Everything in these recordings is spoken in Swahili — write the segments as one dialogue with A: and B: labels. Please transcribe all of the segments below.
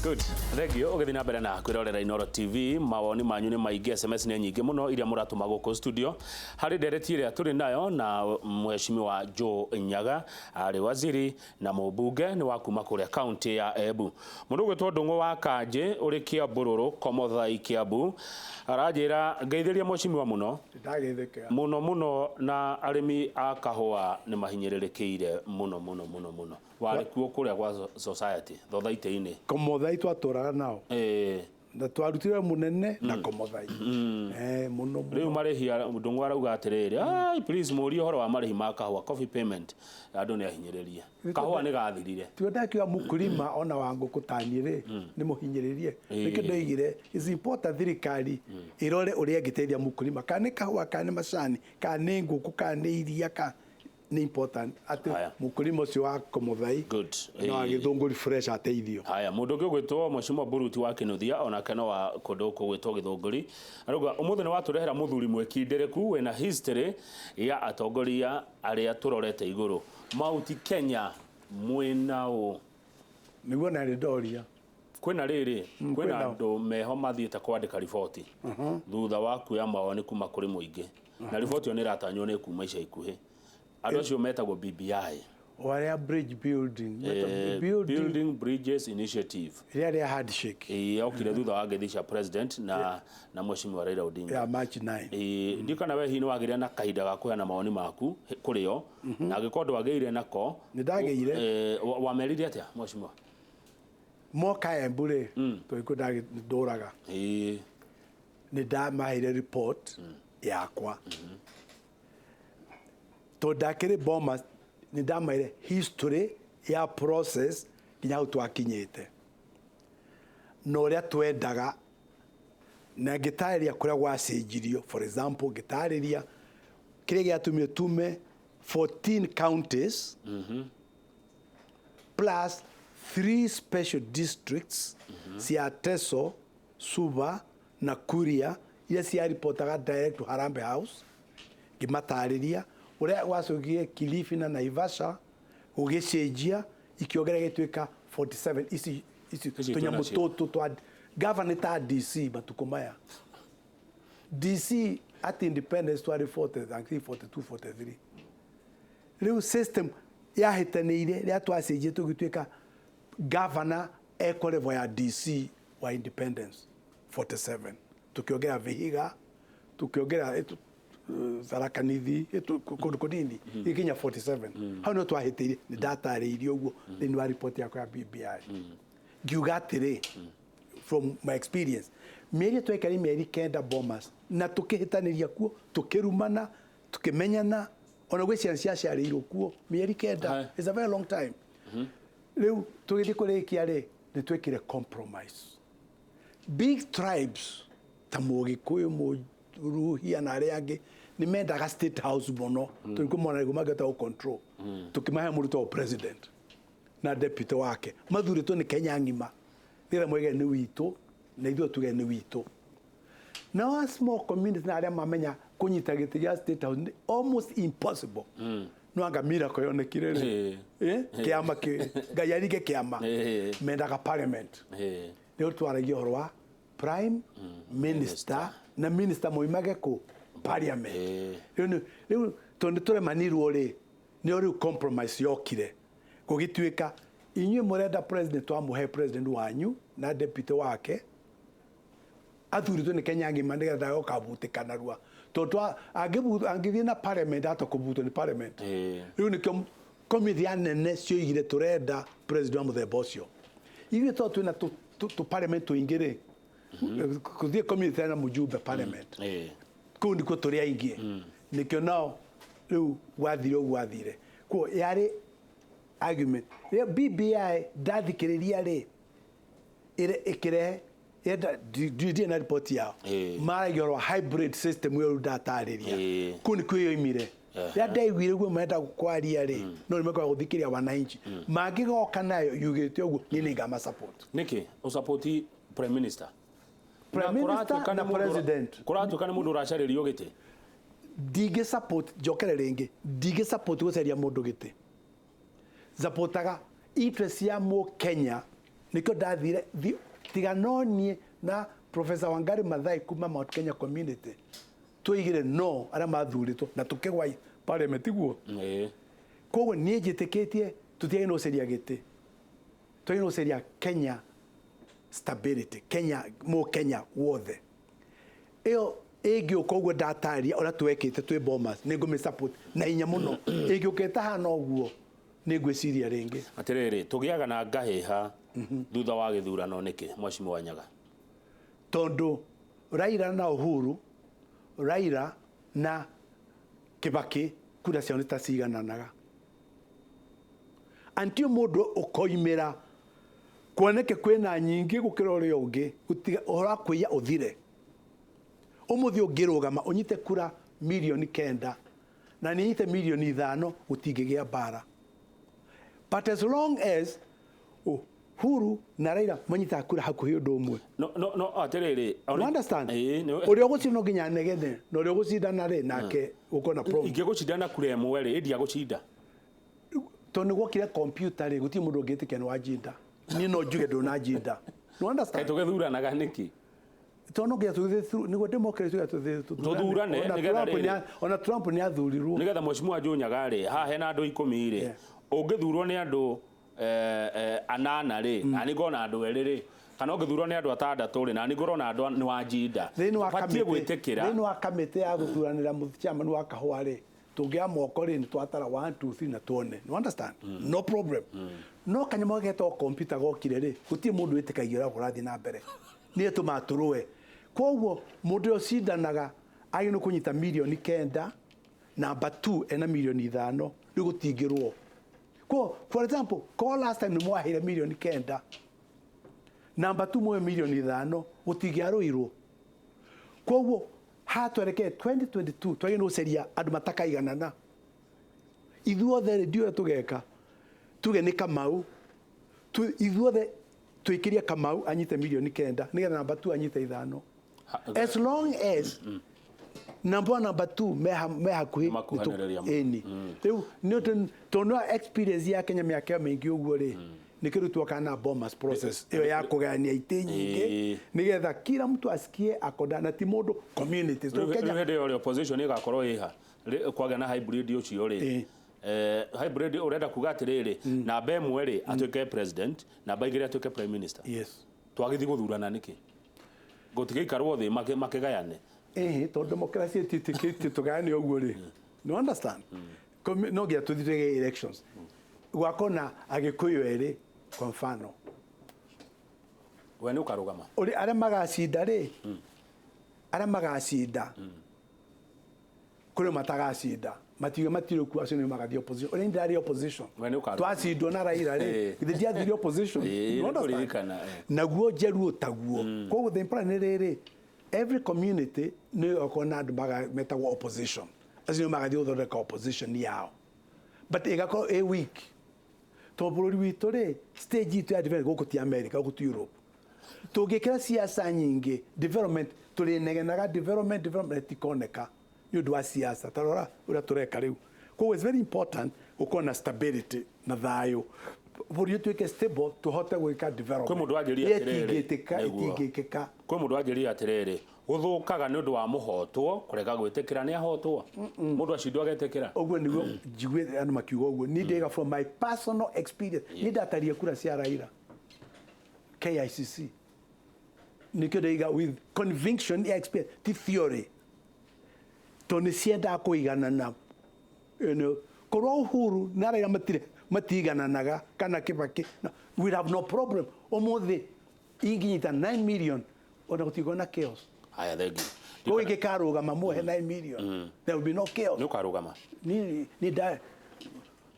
A: Good. Thank you. Ogethina mbere na kwirorera Inooro TV, mawoni manyu ni maingi, SMS ni nyingi muno iria muratuma guku studio. Hari ndereti iria turi nayo na mheshimiwa Joe Nyaga, ari waziri na mubunge ni wa kuma kuria county ya Embu. Mundu gwitwo Ndung'u wa Kanje uri Kiambururu Komothai Kiambu arajira ngeithiria mheshimiwa muno.
B: Ndagetheka.
A: Muno na arimi a kahua ni mahinyiririkiire muno. Wari kuo kuria kwa society thothaite-ini.
B: Komothai twaturaga nao. Na twarutire munene na Komothai. Muno.
A: Riu marihia Ndung'u arauga atiriri, please muri horo wa marihi ma kahua coffee payment andu ni ahinyiririe. Kahua ni gathirire.
B: Tuodakiwa mukulima ona wangu kutanyire ni muhinyiririe. Niki ndoigire is important thirikari irore uria ngiteithia mukulima kane kahua kane macani kane nguku kane iria ka ni important ati mukulima ucio wa Komothai no agithunguri fresh ateithio.
A: Haya mundu ungi gwitwo mheshimiwa Buruti wa Kinuthia ona kana wa kundu gwitwo githunguri aruga umuthi ni waturehera muthuri mwekindereku wena history ya atongoria aria turorete iguru Mount Kenya mwinao
B: niguo na ridoria
A: kwina riri kwina andu meho mathiite kwandika riboti thutha wa kuya mawoni kuma kuri muingi na riboti ni ratanywo ni kuma ica ikuhi andu acio metagwo BBI
B: Waria bridge building
A: building bridges initiative
B: ria handshake
A: okire thutha wa ngethica president na mheshimiwa Raila Odinga
B: ya March 9
A: ndikana we hino wagiria na kahinda ga kuheana mawoni maku kurio na agikondo wageire nako
B: ni ndageire
A: wamerire atia mheshimiwa
B: moka embure to nduraga
A: ni
B: ndamaire report yakwa to ndakire Bomas ni ndamaire history ya process kinya twakinyite no ria twendaga na ngitariria kuria gwacenjirio for example ngitariria kiria giatumire tume 14 counties plus 3 special districts cia Teso, Suba na Kuria iria cia reportaga direct to Harambee House gimatariria uria wacogie Kilifi na Naivasha ugicenjia ikiongera gituika 47 isi tunyamu toto twa governor ta DC batukumaya DC at independence 2040 42 43 riu system ya hitaniire ria twacenjia tugituika governor eco level ya DC wa independence 47 tukiongera Vihiga tukiongera Tharaka Nithi kunini ikinya 47 hau no twahitirie ni data reirio uguo thini wa report yakwa ya BBI ngiuga atiri from my experience mieri twekari mieri kenda Bomas na tukihitaniria kuo tukirumana tukimenyana ona gwe ciacia reirio kuo mieri kenda is a very long time leo tugithi kurikia ri ni twekire compromise big tribes ta Mugikuyu Ruhia na aria angi ni mendaga state house bono tulikumona gumageta o control tukimahe muruto president na deputy wake mathurito ni Kenya ngima thira mwege ni wito na ithuo tuge ni wito now a small community na aria mamenya kunyita giti ya state house almost impossible no anga miracle yonekire kiama ke gayarige kiama mendaga parliament leo twaragia horwa prime minister na minister moimage ku parliament leo tondu tore maniru ri ni ori compromise yokire kugituika inywe murenda president wa muhe president wanyu na deputy wake athuritwo ni Kenya ngima ndigetha ukabutikana rua tondu angithie na parliament atakubutwo ni parliament riu nikyo committee anene cioigire turenda president wa muthemba ucio ithuĩ to twina tu parliament tuingire kuthie committee na mujumbe parliament kuu ndiko turi aingie nikyo nao riu gwathire ko yari argument ya BBI ndathikiriria ri ire ikire eda didi na report yao mara yorwa hybrid system we ndatariria kuu ndiko yoimire ya ndaiguire gwe menda kwaria ri no nimekwa guthikiria wananchi magigoka nayo yugite uguo ni ngama support
A: niki usupporti prime minister
B: kana president
A: kuratuka ni mundu uracaririo giti
B: dige support jokere ringi dige support guceria mundu giti supportaga interest ya mo Kenya nikio ndathire tiga no nie na Professor Wangari Maathai kuma Mount Kenya community tuigire no ara mathuritwo na tukigwa parliament guo koguo nie njitikitie tutiage no seria giti tuige no seria Kenya stability Kenya mo Kenya wothe eo egioka uguo ndataria ora twekite twi Bomas ningume support na inya muno egioketa hana uguo ningwiciria ringi
A: atiriri tugiaga na ngahiha thutha wa githurano niki Mheshimiwa Wanyaga
B: tondu Raila na Uhuru Raila na Kibaki kura ciao nitacigananaga antio mundu ukoimira kuoneke kwina nyingi gukira uria ungi gutiga ora kwiya uthire umuthi ungirugama unyite kura milioni 9 na ninyite milioni 5 gutingigia bara but as long as Uhuru na Raila manyita kura hakuhi undu umwe
A: no atiriri
B: you understand uria gucino nginya negene no uria gucindana ri nake ukona problem
A: ingi gucindana kura emwe ri india gucinda
B: to niguo kire computer ri guti mundu ngitikia ni wajinda ni no njuge ndona jinda you understand
A: tugethuranaga niki
B: tono gya tuthe through niguo democracy gya tuthe
A: tuthurane nigetha ri
B: ona Trump ni athurirwo
A: nigetha Mheshimiwa Nyaga ri ha hena andu 10 ri ungithurwo ni andu anana ri ani ngona andu eri ri kana ungithurwo ni andu 6 ri na ani ngorona andu ni wajinda batie gwitikira
B: thini wa kamite ya guthuranira muthiama ni wa kahwa ri tungia moko ri ni twatara 1 2 3 na tuone you understand no problem no kanyamo geto computer gokire ri gutie mundu witikagia ura kurathi na mbere ni tumaturwe koguo mundu ocindanaga agä no kunyita milioni 9 number 2 ena milioni 5 ni gutingirwo ko for example ko last time ni mwahire milioni 9 number 2 mwe milioni 5 gutingiaruirwo koguo hatwereke 2022 twagä no seria andu matakaiganana ithuothe ndio tugeka tuge ni Kamau ithuothe twikiria Kamau anyite milioni 9 nigetha number 2 anyite 5 as long as number 2 me hakuhi eni riu ni tono experience ya Kenya miaka mingi uguo ri nikirutwo kana Bomas process iyo ya kugania ite nyingi nigetha kila mtu asikie akodana ti mundu community
A: so Kenya ndio opposition igakorwo iha kwaga na hybrid ucio ri hybrid urenda kuga atiriri na bemwe ri atuike president na baigire atuike prime minister
B: yes
A: twagithi guthurana niki gutigikarwo thi makigayane
B: to democracy titikiti tugane uguo ri no understand no gya tuthirege elections gwakona agikuyu eri kwa mfano
A: we ni ukarugama
B: uri ara magacinda ri ara magacinda kuri matagacinda matiyo matiro ku acio ni magathi opposition uri ndari opposition twacindwo na Raila ri githia thiathiri opposition naguo njeru taguo koguo the plan riri every community ni okona andu metagwo opposition acio magathi uthondeka opposition yao but igako a week to bururi witu ri stage itu ya development guku ti America guku ti Europe tugikira siasa nyingi development turi negenaga development tikoneka ni undu wa siasa tarora uria tureka riu ko is very important ukona stability na thayo buri tuike stable tuhote gwika development
A: ko mundu agiria
B: atiriri
A: ko mundu agiria atiriri guthukaga ni undu wa muhotwo kurega gwitikira ni ahotwo mundu acindwa getikira
B: oguo niguo njigwe anu makiuga oguo ni ndega from my personal experience ni ndataria kura cia Raila KICC nikidaiga with conviction experience the theory toni sienda kuiganana korwo Uhuru na Raila matigananaga kana Kibaki we have no problem omuthi inginyita 9 million ona gutigona chaos
A: aya thegi
B: ko igikarugama muhe 9 million there will be no chaos
A: ni ukarugama
B: ni da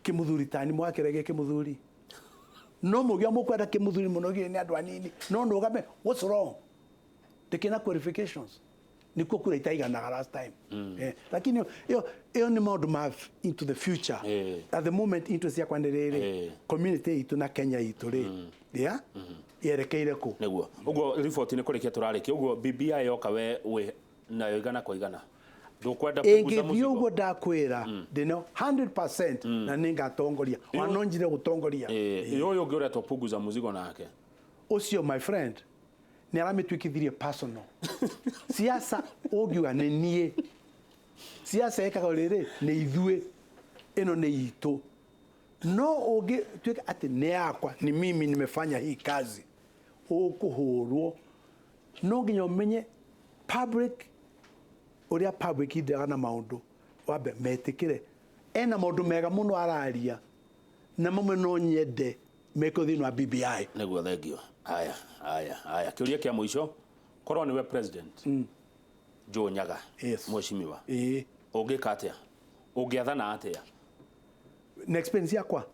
B: kimuthuri tani mwakirege kimuthuri no mugya mukwenda kimuthuri muno gi ni andu anini no ndugame what's wrong tekina qualifications niko kura itaigana last time lakini yo ni maundu ma into the future at the moment interest ya kwanderere community itu na Kenya itu ri yerekeire ku
A: neguo uguo report ni kurikia turarikia uguo BBI yoka we nayo igana kwa igana ndukwenda
B: kuguza muzigo uguo ndakwira ndino 100% na ninga tongoria wanonjire gutongoria
A: yoyo ngiuria tupunguza muzigo nake
B: ucio my friend ni aramitwikithirie personal siasa ogiuga ni nie siasa ekaga riri ni ithue ino ni itu no ogi twika ati ni yakwa ni mimi nimefanya hii kazi ukuhurwo no nginya umenye public uria public idaga na maundu wabe metikire ena maundu mega muno araria na mamwe no nyende meko thino wa BBI
A: niguo thengio aya kiuria kia mwisho korwo niwe president Joe Nyaga
B: yes.
A: Mheshimiwa ungika atia ungiathana atia
B: na experience yakwa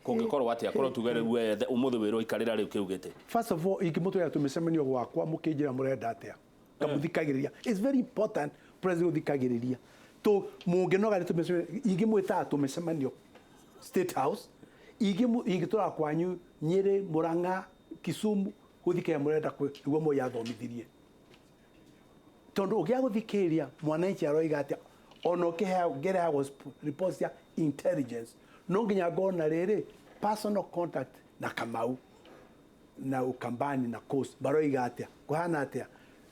A: kungikorwo atia korwo tugerewe umuthi wiro ikarira riu kiugite
B: first of all ikimutu ya tumicemanio gwakwa mukinjira murenda atia kamuthikagiriria it's very important president uthikagiriria to munginoga tumicemanio ingimwita tumicemanio State House ingitora kwanyu Nyeri Murang'a Kisumu guthikira murenda kwiguo mo yathomithirie tondu ugia guthikiria mwananchi aroiga atia ono kehea was reports ya intelligence no nginya ngona riri personal contact na Kamau na Ukambani na Coast baroiga atia kuhana atia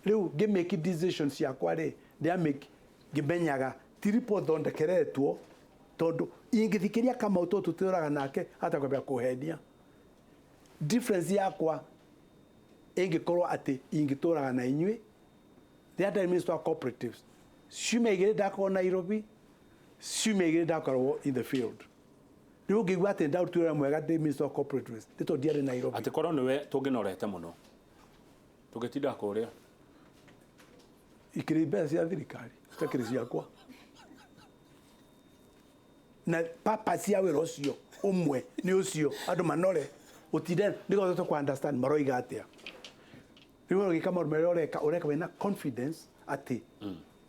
B: riu ngimake decisions yakwa ri ndia make ngimenyaga tiripo thondekeretwo tondu ingithikiria Kamau to tuturaga nake hata kwambia kuhendia difference yakwa ingikorwo ati ingituraga na inyui the other minister of cooperatives shumegire dako Nairobi shumegire dako in the field riu ngigwa ati ndautura mwega the minister of cooperatives tito diare Nairobi
A: ati korwo niwe tunginorete muno tugitinda kuria
B: ikiri besi ya thirikari takirisi yakwa na papa cia wira ucio umwe ni ucio andu manore utiden ndigo to understand maroiga atia riu ngikama meroreka ureka wena confidence ati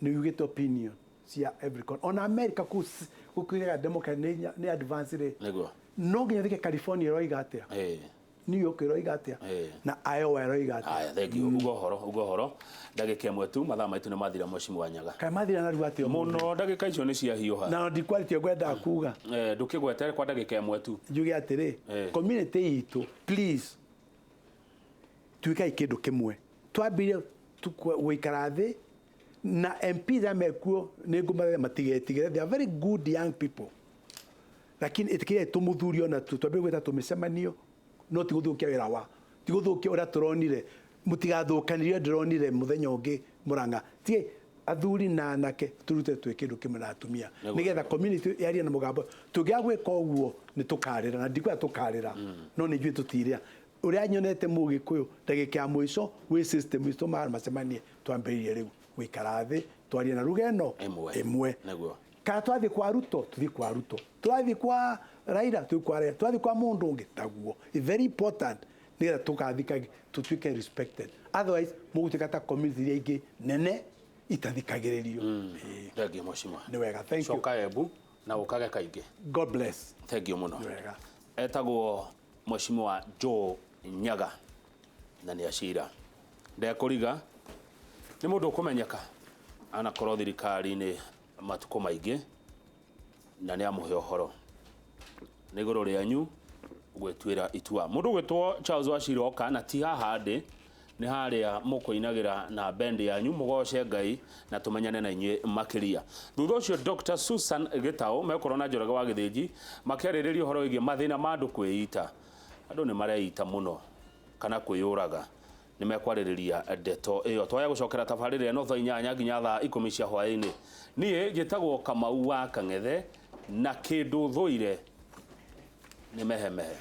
B: ni ugite opinion cia every on America kukiga democrat ni advance re no nginya thike California roiga atia New York roiga atia na Iowa roiga atia
A: aya thank you ugo horo ndagika imwe tu mathaa maitu ni mathira Mheshimiwa Nyaga
B: kai mathira na ruga atia
A: muno ndagika icio ni cia hiuha
B: na ndi quality gwenda kuga
A: ndukigwete kwa ndagika imwe tu
B: njuge atiri community itu please tuikai kindu kimwe twambire gwikara thi na MP za mekuo ni ngumare matigetigire they are very good young people lakini itikire tumuthurio na twambire gwita tumicemanio no tiguthukia wira wa tiguthukia ura turonire mutigathukanirio ndironire muthenya ungi Murang'a tie athuri na anake turute twe kindu kimwe na atumia nigetha community yaria na mugambo tugiagwika uguo ni tukarira na ndikwa tukarira no ni njui tutiria uria nyonete mugikuyu ndagika ya mwico wi system isto macemanie twambiririe riu gwikara thi twaria na rugeno imwe
A: naguo
B: ka twathi kwa Ruto tuthi kwa Ruto twathi kwa Raila tuthi kwa Raila twathi kwa mundu ungi taguo it's very important nigetha tukathikage tutuike respected otherwise mugutika ta community ingi nene itathikagiririo
A: thank you Mheshimiwa
B: ni wega thank you
A: coka ebu na ukage kaingi
B: God bless
A: thank you muno
B: wega
A: etagwo Mheshimiwa Joe Nyaga na ni ashira ndekuriga ni mundu kumenyeka ana korwo thirikari ni matuko maingi na ni amuhe uhoro ni iguru rianyu gwetwira itua mundu gwetwo Charles Wachira oka na ti haha ndi ni haria mukoinagira na bendi yanyu mugoce Ngai na tumenyane na inyi makiria thutha ucio Dr. Susan Gitao mekorwo na Njoroge wa Githĩnji makiarĩrĩria uhoro wĩgiĩ mathĩna ma andũ kwĩita andũ nĩ mareita muno kana kwĩyũraga nĩ mekwarĩrĩria ndeto ĩyo twaya gũcokera tabarĩra ĩno thaa 8 nginya thaa 10 cia hwaĩ-inĩ niĩ njĩtagwo Kamau wa Kang'ethe na kĩndũ thũire nĩ mehemehe